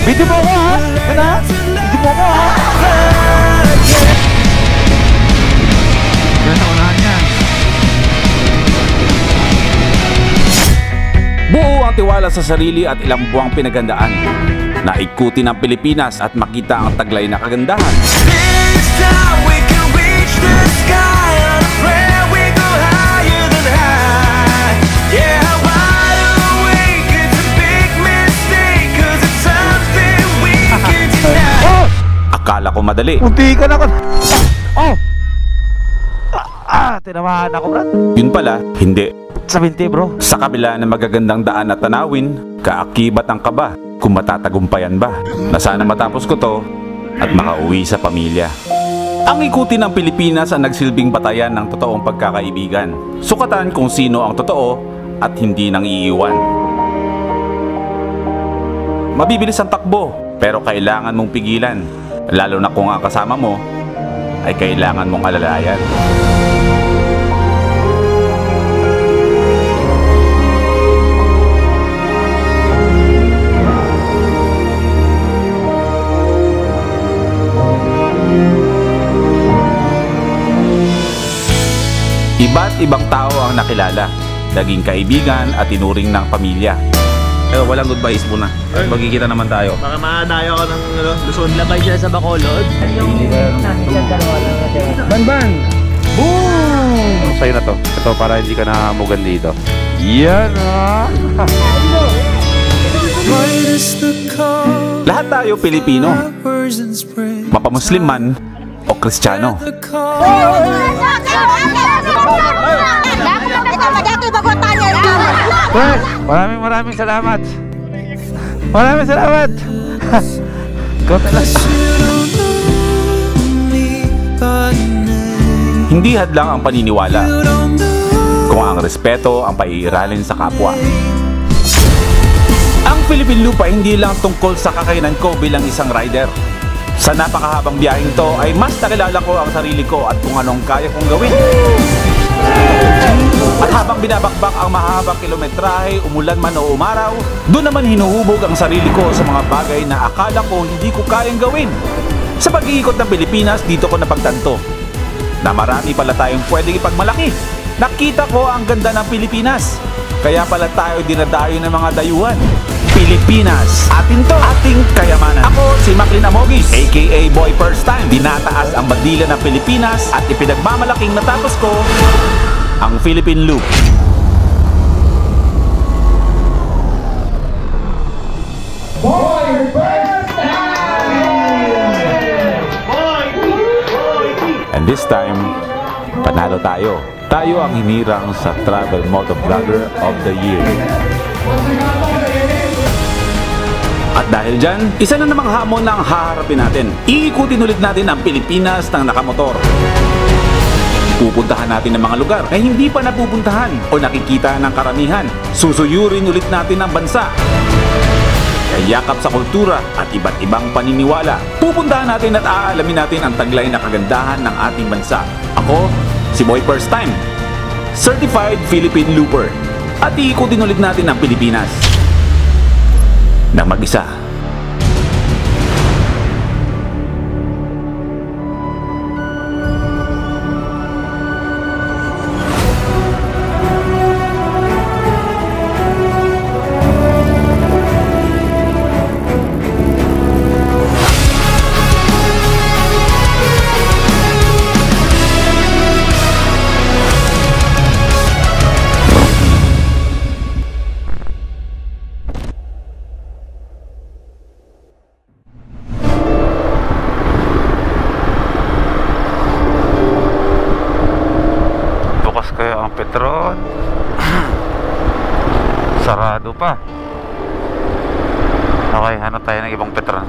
Video mo ako ha! Yan ha! Video mo ako ha! Yan sa unahan yan. Buo ang tiwala sa sarili at ilang buwang pinagandaan. Naikutin ang Pilipinas at makita ang taglay na kagandahan. Akala ko madali. Munti ka na ko. Oh! Tinamaan ako, bro. Yun pala, hindi. Sa binti, bro. Sa kabila ng magagandang daan at tanawin, kaakibat ang kaba kung matatagumpayan ba na sana matapos ko to at makauwi sa pamilya. Ang ikutin ng Pilipinas ang nagsilbing batayan ng totoong pagkakaibigan. Sukatan kung sino ang totoo at hindi nang iiwan. Mabibilis ang takbo, pero kailangan mong pigilan. Lalo na kung ang kasama mo ay kailangan mong alalayan. Iba't ibang tao ang nakilala, naging kaibigan at tinuring ng pamilya. Pero walang goodbyes muna. Magkikita naman tayo. Baka makadayo ako ng Luzon. Labay siya sa Bacolod. Ban! Boom! Sa'yo na to. Ito para hindi ka namugan dito. Yan ha! Lahat tayo Pilipino. Mapamuslim man o Kristiyano. Maraming salamat. Maraming salamat. Hindi hadlang ang paniniwala kung ang respeto ang paiiralin sa kapwa. Ang Philippine Loop ay hindi lang tungkol sa kakayanan ko bilang isang rider. Sa napakahabang biyaheng to ay mas nakilala ko ang sarili ko at kung anong kaya kong gawin. At habang binabakbak ang mahabang kilometrahe, umulan man o umaraw, doon naman hinuhubog ang sarili ko sa mga bagay na akala ko hindi ko kayang gawin. Sa pag-iikot ng Pilipinas, dito ko napagtanto na marami pala tayong pwedeng ipagmalaki. Nakita ko ang ganda ng Pilipinas. Kaya pala tayo dinadayo ng mga dayuhan. Pilipinas, atin to, ating kayamanan. Ako si Macklin Amogis, aka Boy First Time. Dinataas ang bandila ng Pilipinas at ipinagmamalaking natapos ko ang Philippine Loop. Boy First Time! And this time, panalo tayo. Tayo ang hinirang sa Travel Moto Vlogger of the Year. At dahil dyan, isa na namang hamon na ang haharapin natin. Iikutin ulit natin ang Pilipinas ng nakamotor. Pupuntahan natin ng mga lugar na hindi pa napupuntahan o nakikita ng karamihan. Susuyurin ulit natin ang bansa. Yayakap sa kultura at iba't ibang paniniwala. Pupuntahan natin at aalamin natin ang taglay na kagandahan ng ating bansa. Ako, si Boy First Time, Certified Philippine Looper. At iikutin ulit natin ang Pilipinas na mag-isa. Petron. Sarado pa. Okay, hanap tayo ng ibang Petron.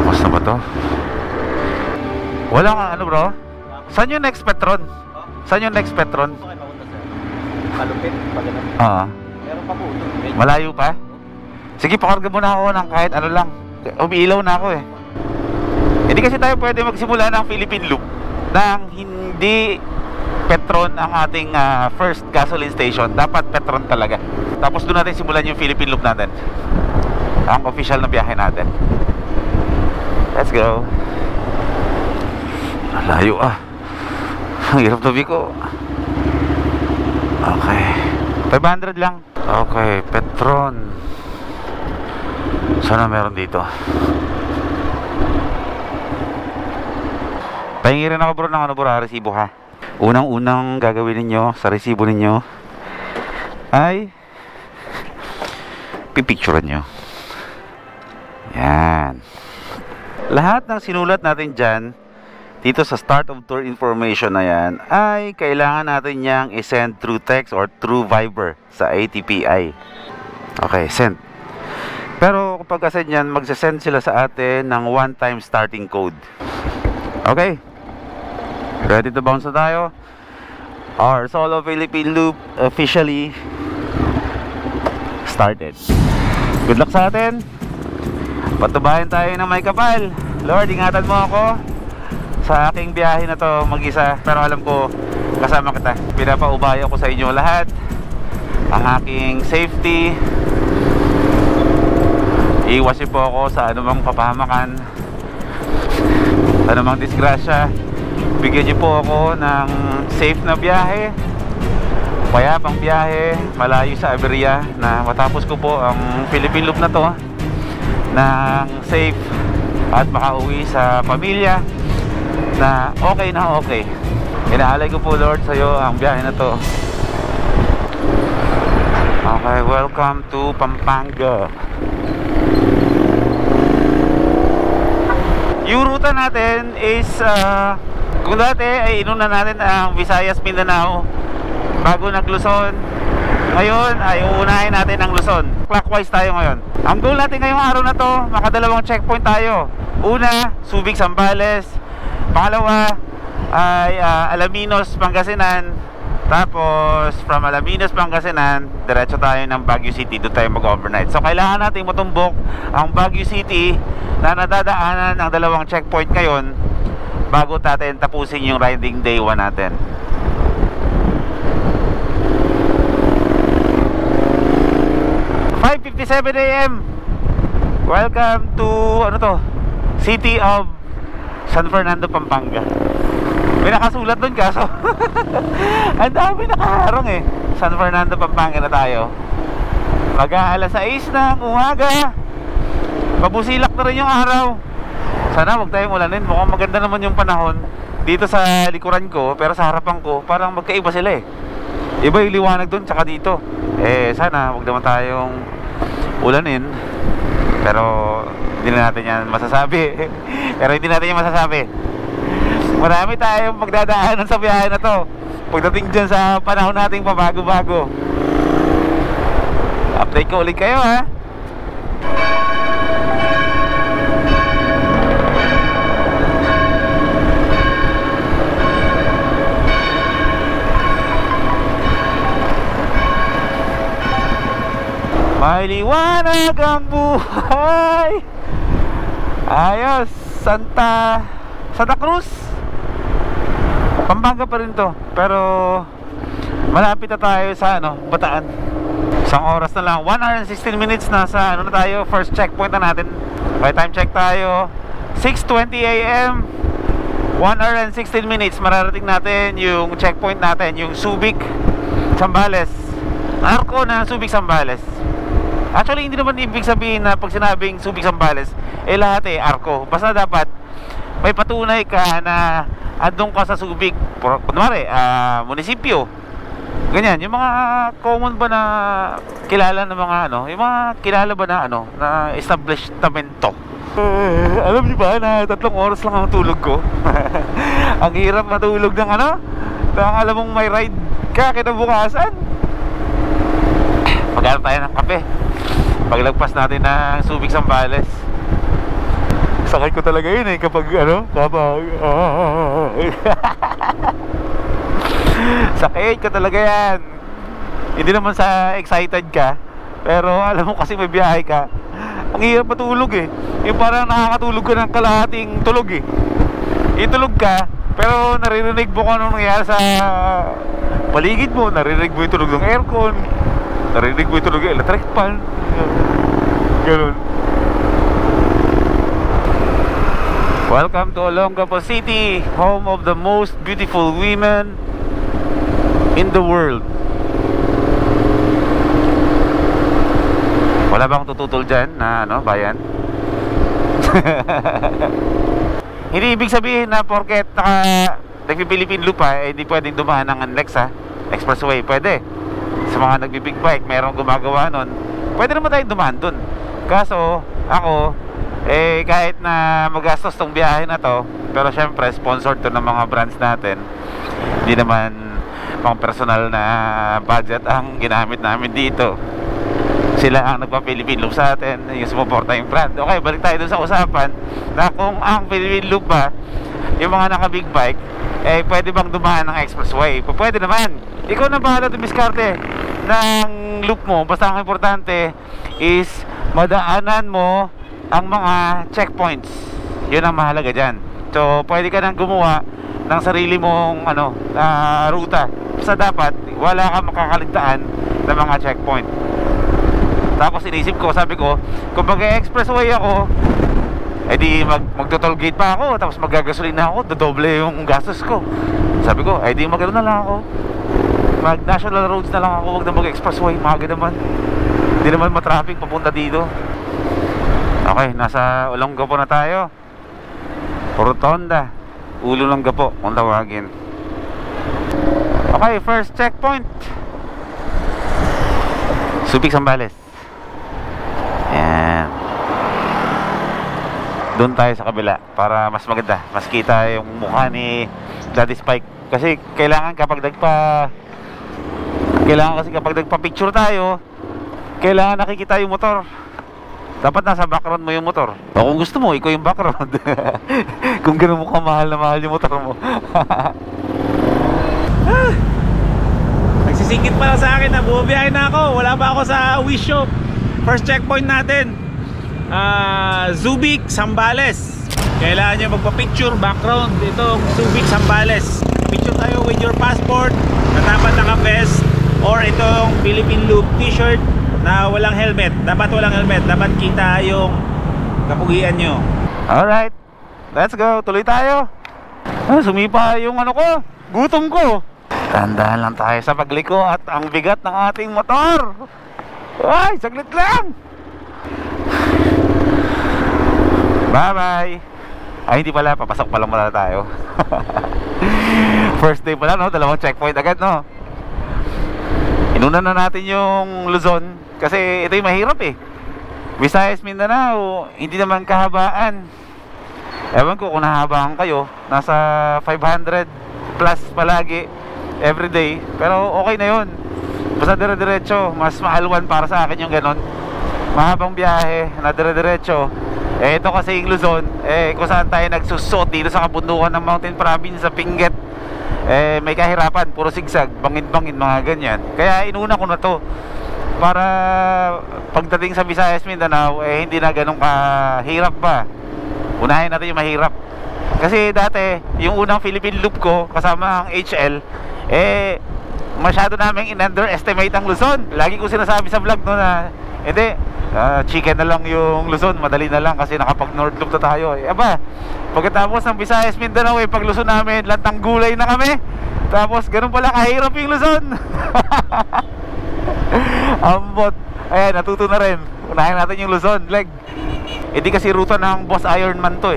Bukas na ba to? Wala nga ano bro? Saan yung next Petron? Saan yung next Petron? Kalupit, pag ganun. Meron pa po. Malayo pa? Sige, pakarga muna ako ng kahit ano lang. Umiilaw na ako eh. Hindi kasi tayo pwede magsimula ng Philippine Loop nang hindi Petron ang ating first gasoline station. Dapat Petron talaga. Tapos doon natin simulan yung Philippine Loop natin, ang official na biyahe natin. Let's go. Layo ang hirap tabi ko. Okay, 500 lang. Okay, Petron. Sana meron dito. Pahingi rin ako bro ng resibo ha. Unang-unang gagawin ninyo sa resibo ninyo ay pipicturean nyo. Yan. Lahat ng sinulat natin dyan dito sa start of tour information na yan ay kailangan natin niyang i-send through text or through Viber sa ATPI. Okay, send. Pero kapag send yan, magsasend sila sa atin ng one-time starting code. Okay, ready to bounce na tayo. Our Solo Philippine Loop officially started. Good luck sa atin. Patubayan tayo ng may kapal. Lord, ingatan mo ako sa aking biyahe na to mag-isa. Pero alam ko, kasama kita. Pinapaubayo ko sa inyo lahat ang aking safety. Iwas po ako sa anumang kapahamakan, anumang disgrasya. Bigyan niyo po ako ng safe na biyahe, payapang biyahe, malayo sa aberya, na matapos ko po ang Philippine Loop na to ng safe at makauwi sa pamilya na okay na okay. Inaalay ko po Lord sa iyo ang biyahe na to. Okay, welcome to Pampanga. Yung ruta natin is kung dati ay inuna natin ang Visayas, Mindanao bago nag-Luzon, ngayon ay uunahin natin ang Luzon. Clockwise tayo ngayon. Ang goal natin ngayong araw na to, makadalawang checkpoint tayo. Una, Subic, Zambales. Pangalawa ay Alaminos, Pangasinan. Tapos from Alaminos, Pangasinan, diretso tayo ng Baguio City. Doon tayo mag-overnight. So kailangan natin matumbok ang Baguio City na nadadaanan ang dalawang checkpoint ngayon bago natin tapusin yung riding day 1 natin. .57 AM. Welcome to City of San Fernando, Pampanga. May nakasulat doon kaso ang dami nakaharang eh. San Fernando, Pampanga na tayo. Mag-aalas 6 ng umaga. Pabusilak na rin yung araw. Sana huwag tayong ulanin. Mukhang maganda naman yung panahon dito sa likuran ko, pero sa harapan ko parang magkaiba sila eh. Iba yung liwanag doon tsaka dito. Sana huwag naman tayong ulanin. Pero hindi na natin yan masasabi. Pero hindi natin yan masasabi. Marami tayong magdadaanan sa biyahe na to pagdating dyan sa panahon nating pabago-bago. Update ko ulit kayo ha. May liwanag ang buhay. Ayos. Santa Cruz, Pampanga pa rin to, pero malapit na tayo sa Bataan. Isang oras na lang, 1 hour and 16 minutes na sa na tayo, first checkpoint na natin. Okay, time check tayo, 6:20 AM, 1 hour and 16 minutes. Mararating natin yung checkpoint natin, yung Subic, Zambales. Arco na Subic, Zambales. Actually, hindi naman ibig sabihin na pag sinabing Subic, Zambales, lahat Arco. Basta dapat may patunay ka na andun ka sa Subic, kunwari, munisipyo. Ganyan, yung mga common ba na kilala ng mga yung mga kilala ba na na establishmento. Alam niyo ba na 3 oras lang ang tulog ko? Ang hirap matulog ng nang alam mong may ride ka kinabukasan. Maghanap tayo ng kape paglagpas natin ng Subic, Zambales. Sakay ko talaga yun kapag sakay ko talaga yan. Hindi naman sa excited ka, pero alam mo kasi may biyahe ka, ang hirap matulog yung parang nakakatulog ka ng kalahating tulog Itulog ka, Pero naririnig mo kung anong nangyayari sa paligid mo. Naririnig mo yung tunog ng aircon, naririnig mo yung tunog ng electric fan. Ganun. Welcome to Olongapo City, home of the most beautiful women in the world. Wala bang tututol dyan na bayan? Hindi ibig sabihin na porket nagpi-Philippine Loop hindi pwedeng dumaan ng NLEX Expressway. Pwede. Sa mga nagbi-big bike, mayroong gumagawa nun, pwede naman tayong dumaan dun. Kaso ako kahit na magastos tong biyahe na to, pero syempre sponsored to ng mga brands natin, hindi naman pang personal na budget ang ginamit namin dito. Sila ang nagpa-Philippine Loop sa atin, yung sumuporta yung brand. Okay, balik tayo dun sa usapan na kung ang Philippine Loop ba, yung mga naka-big bike, pwede bang dumaan ng expressway? Pwede naman. Ikaw na bahala dumiskarte ng loop mo. Basta ang importante is madaanan mo ang mga checkpoints. Yun ang mahalaga dyan. So pwede ka nang gumawa ng sarili mong ruta. Basta dapat wala kang makakaligtaan ng mga checkpoint. Tapos inisip ko, sabi ko, kung mag-expressway ako, di magto-toll gate pa ako, tapos magagasolina ako, dodoble yung gastos ko. Sabi ko, di magano na lang ako, mag national roads na lang ako, wag na mag-expressway. Maga naman, hindi naman matraffic papunta dito. Okay, nasa Olongapo na tayo. Rotonda, Ulo ng Gapo kung tawagin. Okay, first checkpoint, Subic, Zambales. Ayan. Doon tayo sa kabila para mas maganda, mas kita yung mukha ni Daddy Spike. Kasi kailangan kapag nagpa-picture tayo, kailangan nakikita yung motor. Dapat nasa background mo yung motor. O kung gusto mo, ikaw yung background. Kung gano'n mo kamahal na mahal yung motor mo. Nagsisingkit pa lang sa akin na bumabiyahe na ako. Wala pa ako sa Wish Shop. First checkpoint natin, Subic, Zambales. Kailangan nyo magpa-picture background itong Subic, Zambales. Picture tayo with your passport na dapat naka-vest, or itong Philippine Loop t-shirt na walang helmet. Dapat walang helmet, dapat kita yung kapugian nyo. Alright, let's go, tuloy tayo. Sumipa yung ko, gutom ko. Tandaan lang tayo sa pagliko at ang bigat ng ating motor. Ay, saglit lang. Bye bye. Ay, hindi pala, papasok pa lang muna tayo. First day pala, dalawang checkpoint agad, Inuna na natin yung Luzon kasi ito yung mahirap Visayas, Mindanao, hindi naman kahabaan. Ewan ko kung nahabaan kayo, nasa 500 plus palagi everyday, pero okay na yun. Basta dire-diretso, mas maalwan para sa akin yung ganon. Mahabang biyahe na dire-diretso. Ito kasi yung Luzon, kung saan tayo nagsusot dito sa kabundukan ng Mountain Province sa Pinget, may kahirapan, puro sigsag, bangin-bangin, mga ganyan. Kaya inuna ko na to para pagdating sa Visayas, Mindanao, hindi na ganun kahirap pa. Unahin natin yung mahirap. Kasi dati, yung unang Philippine Loop ko kasama ang HL, masyado naming in-underestimate ang Luzon. Lagi ko sinasabi sa vlog na hindi, chicken na lang yung Luzon, madali na lang kasi nakapag North Loop na tayo. Aba, pagkatapos ng Visayas, Mindanao, pag Luzon namin, lantang gulay na kami. Tapos ganun pala kahirap yung Luzon. Ambot. Ayan, natuto na rin. Unahin natin yung Luzon leg. Hindi kasi ruta ng Boss Ironman to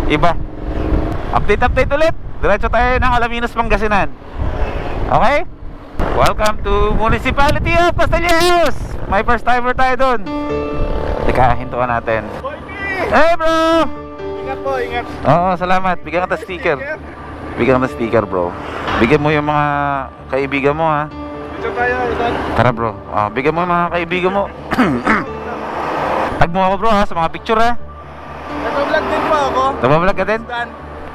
Iba. Update ulit. Diretso tayo ng Alaminos, Pangasinan. Okay? Welcome to Municipality of Pastelleos. May first timer tayo dun. Teka, hintuan natin. Hey bro! Ingat po, ingat. Oo, salamat. Bigyan ka sticker. Bigyan ka sticker bro. Bigyan mo yung mga kaibigan mo Picture tayo, Idol. Tara bro, bigyan mo yung mga kaibigan mo. Tag mo ako bro sa mga picture Nag-vlog din po ako. Nag-vlog ka din? Dan.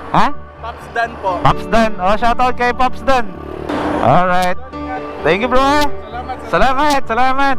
Ha? Pops Dan po. Pops Dan. Shoutout kay Pops Dan. Alright. Thank you bro Salamat. Salamat.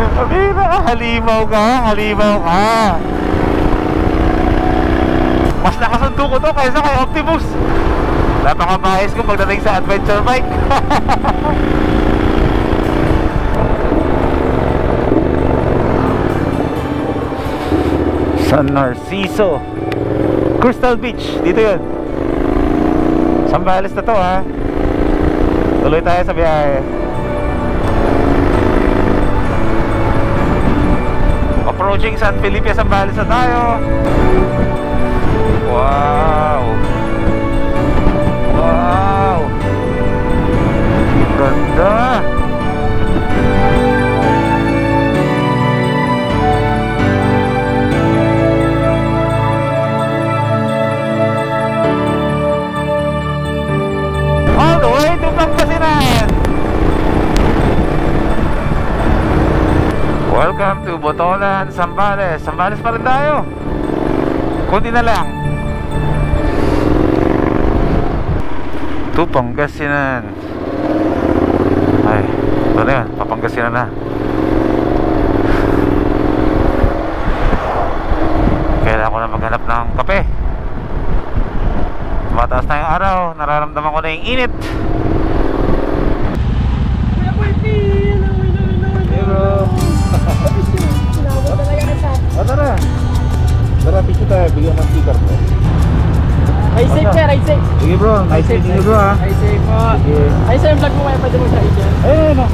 Pabira, halimaw ka, halimaw ka. Mas nakasundo ko to kaysa kay Optimus. Napakabayas ko pagdating sa adventure bike. San Narciso Crystal Beach, dito yun. Zambales na to ha. Tuloy tayo sa biyahe. Approaching San Felipe, Zambales na tayo. Wow. Wow. Ganda. All the way to Pangasinan. Welcome to Botolan, Zambales. Zambales pa rin tayo. Kunti na lang. To Pangasinan. Ay, ito na yan, Papangasinan na. Kailangan ko na maghanap ng kape. Mataas na yung araw, nararamdaman ko na yung init. Hey bro. Tara. Tara, picture tayo, bigyan ng sticker bro. Ride safe sir, ride safe. Sige bro, nice meeting you bro ha. Ride safe po. Ay sir, vlog mo kaya pwede mo sa dyan. Eh no,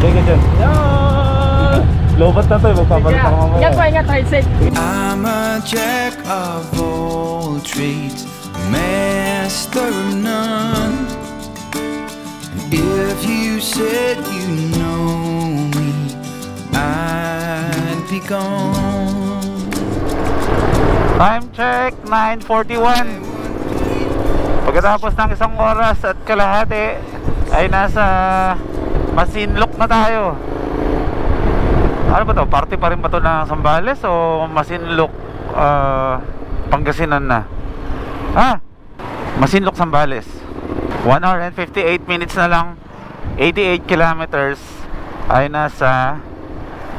sige dyan. Hello. Lobat na to, magpapalit ako mamaya. Ingat po, ingat, ride safe. I'm a jack of all trades, master of none. And if you said you know me, I'd be gone. Time check, 9:41. Pagkatapos ng isang oras at kalahati ay nasa Masinloc na tayo. Ano ba to? Party pa rin ba to ng Zambales o Masinloc Pangasinan na? Masinloc Zambales. 1 hour and 58 minutes na lang, 88 kilometers ay nasa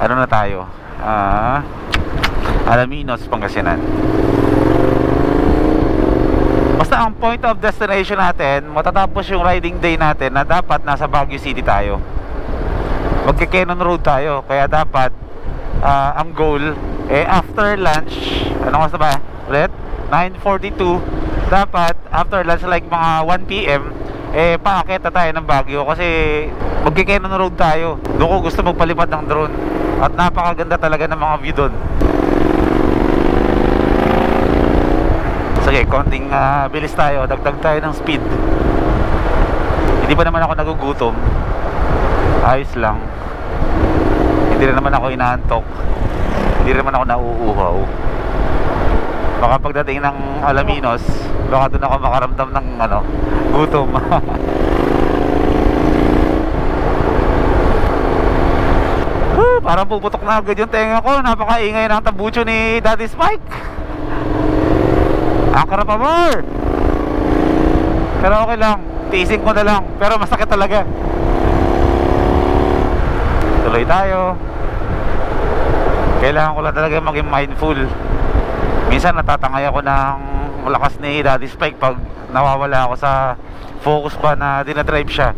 ano na tayo? Alaminos, Pangasinan. Basta ang point of destination natin, matatapos yung riding day natin na dapat nasa Baguio City tayo. Magke-Cannon Road tayo. Kaya dapat ang goal after lunch, anong oras na ba? Ulit? 9:42. Dapat after lunch like mga 1 PM paakit na tayo ng Baguio kasi magke-Cannon Road tayo. Doon ko gusto magpalipad ng drone. At napakaganda talaga ng mga view doon. Sige, konting bilis tayo. Dagdag tayo ng speed. Hindi pa naman ako nagugutom. Ayos lang. Hindi rin naman ako inaantok. Hindi rin naman ako nauuhaw. Baka pagdating ng Alaminos, baka doon ako makaramdam ng gutom. Parang puputok na agad yung tenga ko. Napakaingay ng tambucho ni Daddy Spike. Akara pa more. Pero okay lang, teasing ko na lang. Pero masakit talaga. Tuloy tayo. Kailangan ko lang talaga maging mindful. Minsan natatangay ako ng lakas ni Daddy Spike pag nawawala ako sa focus ba na dinadrive siya.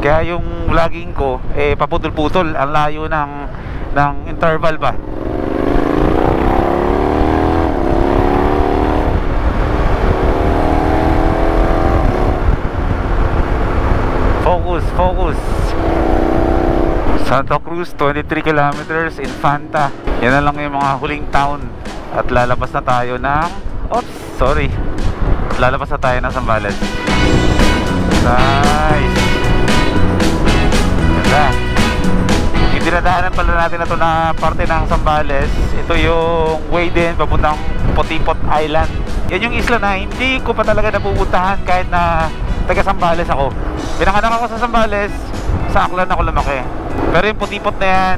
Kaya yung vlogging ko paputol-putol. Ang layo ng interval ba. Focus. Santa Cruz, 23 kilometers. Infanta. Yan na lang yung mga huling town. At lalabas na tayo ng lalabas na tayo ng Zambales. Nice. Ganda. Yung dinadaanan pala natin na ito na parte ng Zambales. Ito yung way din papuntang Potipot Island. Yan yung isla na hindi ko pa talaga napupuntahan kahit na taga Zambales ako. Pinanganak ako sa Zambales, sa Aklan ako lumaki. Pero yung Potipot na yan,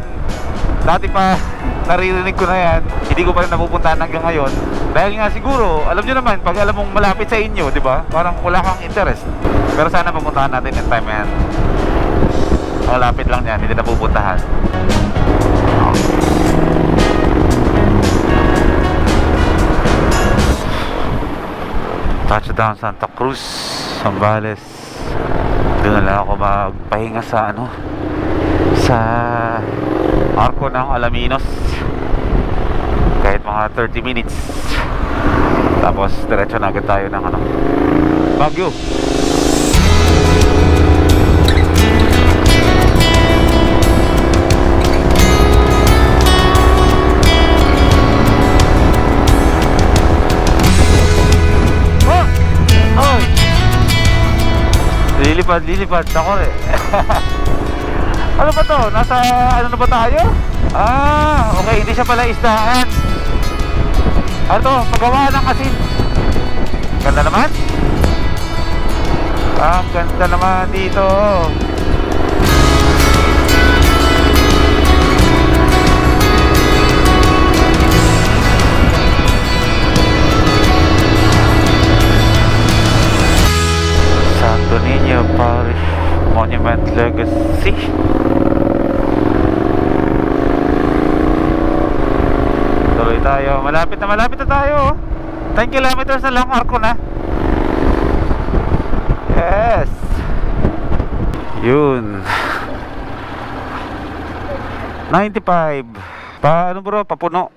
dati pa naririnig ko na yan, hindi ko pa rin napupuntahan hanggang ngayon. Dahil nga siguro, alam nyo naman, pag alam mong malapit sa inyo, di ba? Parang wala kang interest. Pero sana pupuntahan natin yung time yan. Malapit lang yan, hindi napupuntahan. Touchdown Santa Cruz, Zambales. Doon na lang ako magpahinga sa ano, sa arko ng Alaminos, kahit mga 30 minutes. Tapos diretso na agad tayo ng ano, Baguio. Lilipad ako rin. Ano ba to? Nasa ano na ba tayo? Okay, hindi siya pala isdaan. Ano to? Paggawa ng asin. Ganda naman. Ganda naman dito. Santo Niño Parish Monument Legacy. Tuloy tayo. Malapit na tayo. 10 kilometers na lang arko na. Yes. Yun. 95. Ano bro? Papuno.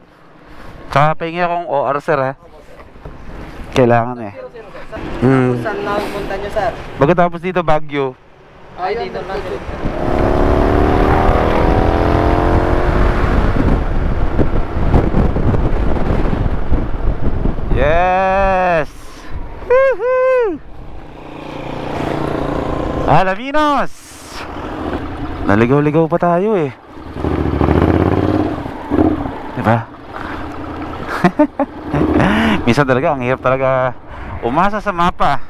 Tsaka pahingi akong OR sir ha. Kailangan eh. Saan na punta nyo, sir? Pagkatapos dito, Baguio. Ay, dito lang. Yes! Woohoo! Alaminos! Naligaw-ligaw pa tayo eh. Diba? Minsan talaga, ang hirap talaga umasa sa mapa.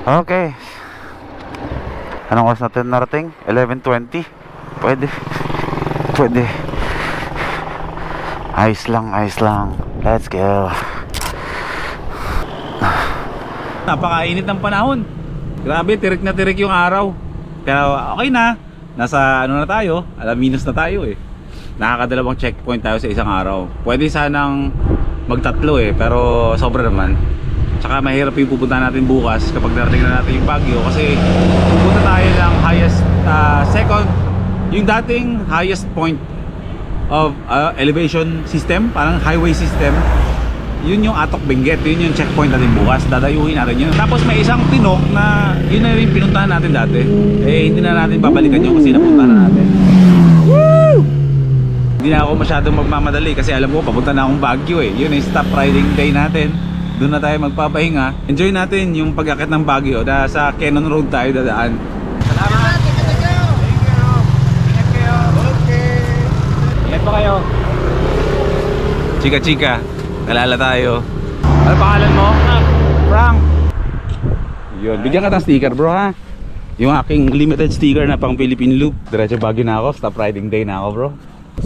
Okay. Anong oras natin narating? 11:20. Pwede. Ayos lang. Let's go. Napakainit ng panahon. Grabe, tirik na tirik yung araw. Pero okay na. Nasa ano na tayo? Alaminos na tayo eh. Nakakadalawang checkpoint tayo sa isang araw. Pwede sanang magtatlo eh, pero sobra naman. Tsaka mahirap yung pupunta natin bukas kapag narating na natin yung Baguio, kasi pupunta tayo ng highest second, yung dating highest point of elevation system, parang highway system. Yun yung Atok Benguet, yun yung checkpoint natin bukas. Dadayuhin natin yun. Tapos may isang Tinok na yun na rin pinuntahan natin dati. Eh hindi na natin babalikan yun kasi napunta na natin. Woo! Hindi na ako masyadong magmamadali kasi alam ko papunta na akong Baguio eh. Yun yung stop riding day natin. Doon na tayo magpapahinga. Enjoy natin yung pag-akit ng Baguio. Sa Cannon Road tayo dadaan. Salamat! Thank you! Ingat kayo! Okay! Ingat pa kayo! Chika, nalala tayo. Ano pangalan mo? Frank. Yun, bigyan ka ng sticker bro ha. Yung aking limited sticker na pang Philippine Loop. Diretso Baguio na ako, stop riding day na ako bro.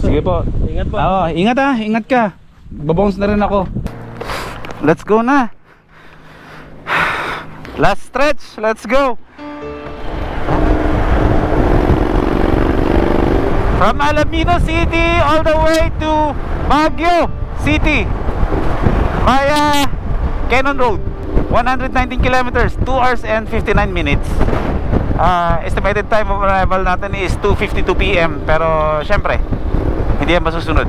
Sige po. Ingat po. Ingat ha, ingat ka. Babongs na rin ako. Let's go na. Last stretch, let's go. From Alaminos City all the way to Baguio City via Cannon Road. 119 kilometers, 2 hours and 59 minutes. Estimated time of arrival natin is 2:52 PM. Pero syempre hindi yan masusunod.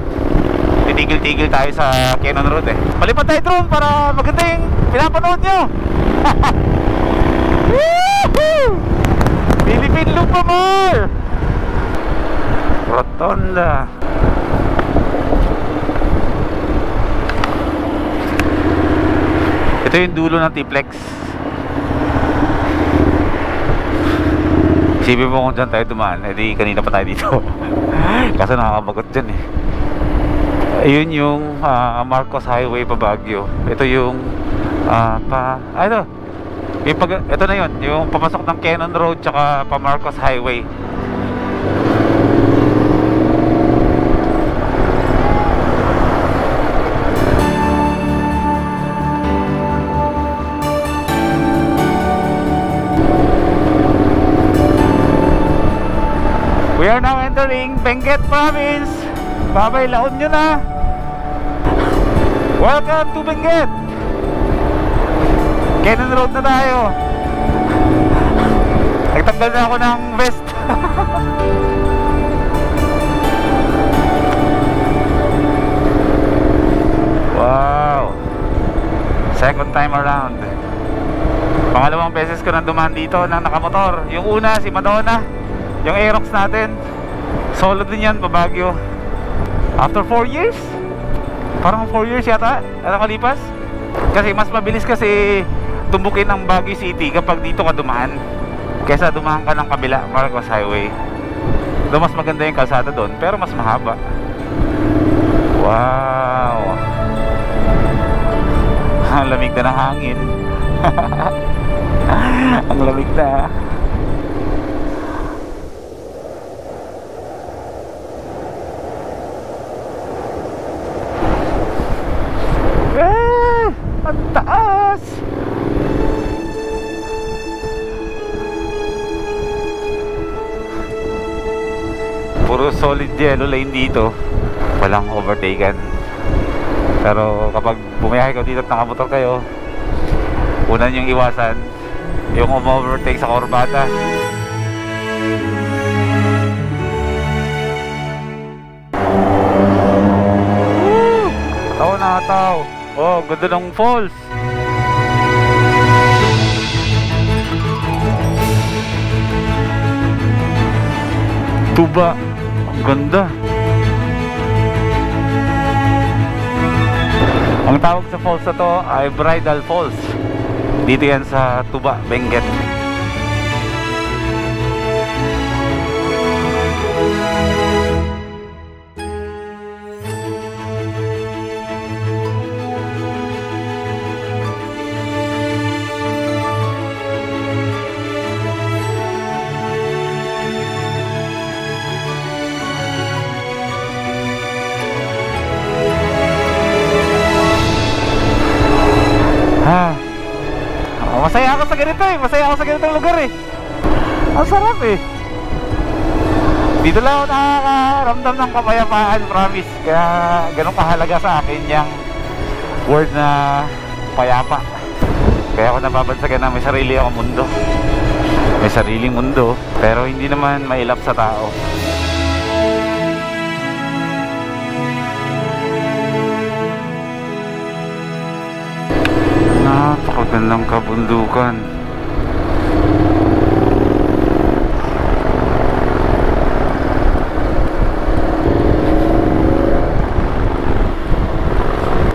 Titigil-tigil tayo sa Cannon Road eh. Palipad tayo drone para maganda yung pinapanood nyo. Woohoo! Philippine Loop pa more! Rotonda. Ito yung dulo ng T-Plex. Isipin mo kung dyan tayo dumaan, edi kanina pa tayo dito. Kasi nakakabagot dyan eh. Ayun yung Marcos Highway pa Baguio. Ito yung ito na yun, yung papasok ng Cannon Road tsaka pa Marcos Highway. We are now entering Benguet Province. Babay, laon nyo na. Welcome to Benguet. Cannon Road na tayo. Nagtanggal na ako ng vest. Wow. Second time around. Pangalawang beses ko nang dumaan dito ng nakamotor. Yung una, si Madonna. Yung Aerox natin. Solo din yan, Baguio. After 4 years? Parang 4 years yata nakalipas. Kasi mas mabilis kasi tumbukin ang Baguio City kapag dito ka dumaan kaysa dumaan ka ng kabila, Marcos Highway. Doon mas maganda yung kalsada doon, pero mas mahaba. Wow. Ang lamig na ng hangin. Ang lamig na. Ang taas. Puro solid yellow lane dito. Walang overtaken. Pero kapag bumiyahe ka dito at nakamotor kayo, una yung iwasan yung overtake sa kurbada. Tao na tao. Oh, ganda ng falls. Tuba. Ang ganda. Ang tawag sa falls na to ay Bridal Falls. Dito yan sa Tuba, Benguet. Masaya ako sa ganito eh. Masaya ako sa ganitong lugar eh. Ang sarap eh. Dito lang ako nakakaramdam ng kapayapaan, promise. Kaya ganun kahalaga sa akin yung word na payapa. Kaya ako nababansagan na may sarili akong mundo. May sariling mundo, pero hindi naman mailap sa tao. Napakagandang kabundukan.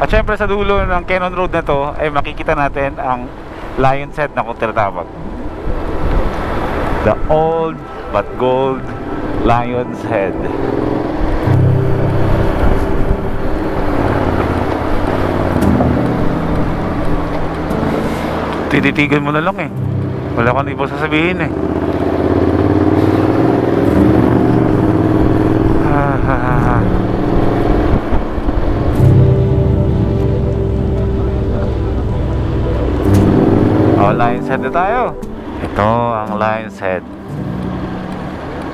At syempre sa dulo ng Cannon Road na to ay makikita natin ang Lion's Head na kung tinatawag. The old but gold Lion's Head. Tititigan mo na lang eh. Wala kang ibang sasabihin eh. Oh, Lion's Head na tayo. Ito ang Lion's Head.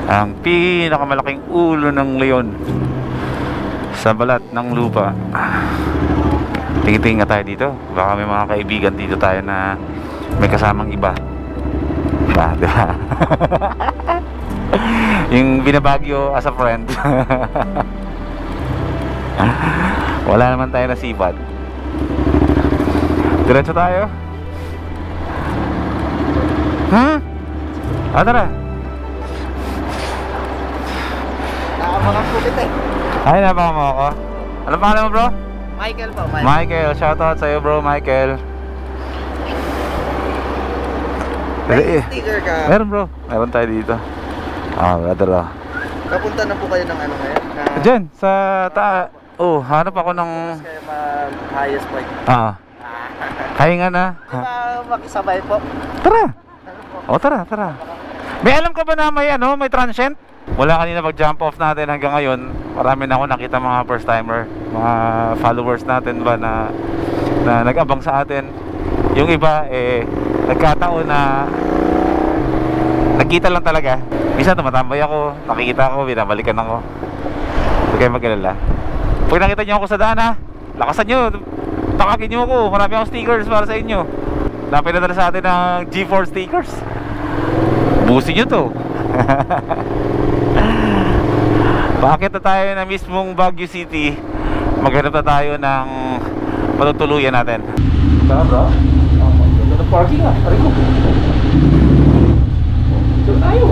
Ang pinakamalaking ulo ng leon sa balat ng lupa. Tingin-tingin nga tayo dito. Baka may mga kaibigan dito tayo na may kasamang iba. Diba? Yung binabagyo as a friend. Wala naman tayo nasipat. Diretso tayo. Tara. Nakamakakupit eh. Ay, napaka mo ako. Ano pangalan mo, bro? Michael po, Michael, shoutout sa'yo, bro, Michael. May sticker ka. Meron, bro. Meron tayo dito. Brother. Kapunta na po kayo ng ano ngayon? Diyan, sa oh, hanap ako ng Kaya mag-highest point. Kahinga na. Di ba makisabay po? Tara. Tara. May alam ka ba na may transient? Wala kanina pag-jump off natin hanggang ngayon. Marami na ako nakita mga first timer, mga followers natin ba na nag-abang sa atin. Yung iba nagkataon na nagkita lang talaga. Minsan tumatambay ako, nakikita ako, binabalikan ako. Huwag kayo mag-alala. Pag nakita nyo ako sa daan lakasan nyo, takakin nyo ako. Marami akong stickers para sa inyo. na pinadala sa atin ng G4 stickers. Busin nyo to. Bakit na tayo na mismong Baguio City, maghanap na tayo ng matutuluyan natin. Tara bro, ganda ng parking ah, pare ko. Doon tayo.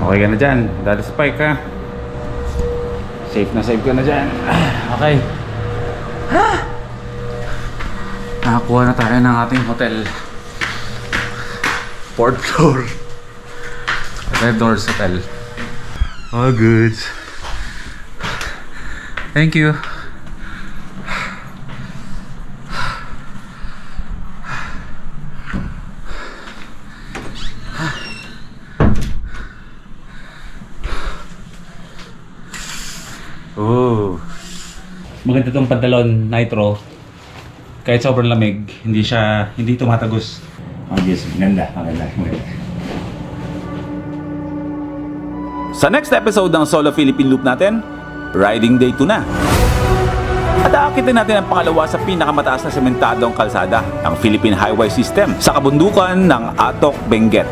Okay ka na dyan, dali spike ka. Safe na safe ka na dyan. Okay. Nakakuha na tayo ng ating hotel. 4th floor, Red Doors Hotel. All good. Thank you. Oh. Maganda tong pantalon Nitro. Kahit sobrang lamig, hindi tumatagos. Oh yes, maganda. Sa next episode ng Solo Philippine Loop natin, Riding Day 2 na. At aakitin natin ang pangalawa sa pinakamataas na sementadong kalsada, ang Philippine Highway System sa kabundukan ng Atok, Benguet.